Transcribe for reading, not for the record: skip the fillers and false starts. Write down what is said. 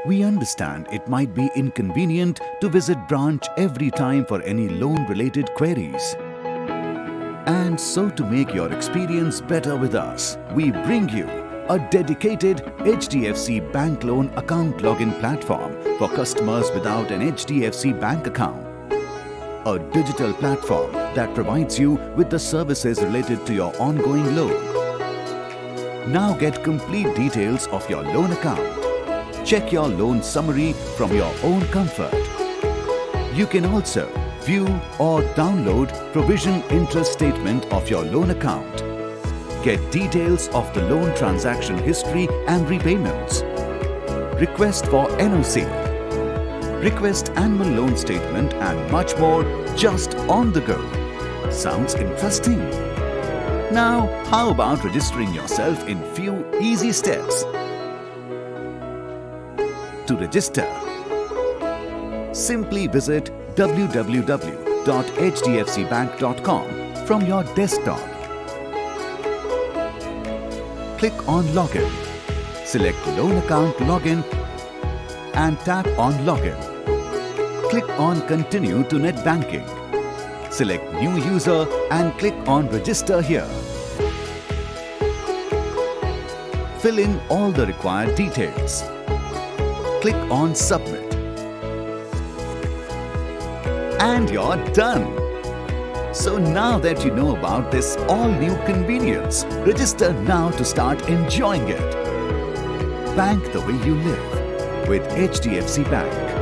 We understand it might be inconvenient to visit branch every time for any loan-related queries. And so to make your experience better with us, we bring you a dedicated HDFC Bank loan account login platform for customers without an HDFC Bank account. A digital platform that provides you with the services related to your ongoing loan. Now get complete details of your loan account. Check your loan summary from your own comfort. You can also view or download provision interest statement of your loan account. Get details of the loan transaction history and repayments. Request for NOC. Request annual loan statement and much more just on the go. Sounds interesting? Now, how about registering yourself in few easy steps? To register, simply visit www.hdfcbank.com from your desktop. Click on Login. Select Loan Account Login and tap on Login. Click on Continue to NetBanking. Select New User and click on Register here. Fill in all the required details. Click on Submit. And you're done. So now that you know about this all-new convenience, register now to start enjoying it. Bank the way you live with HDFC Bank.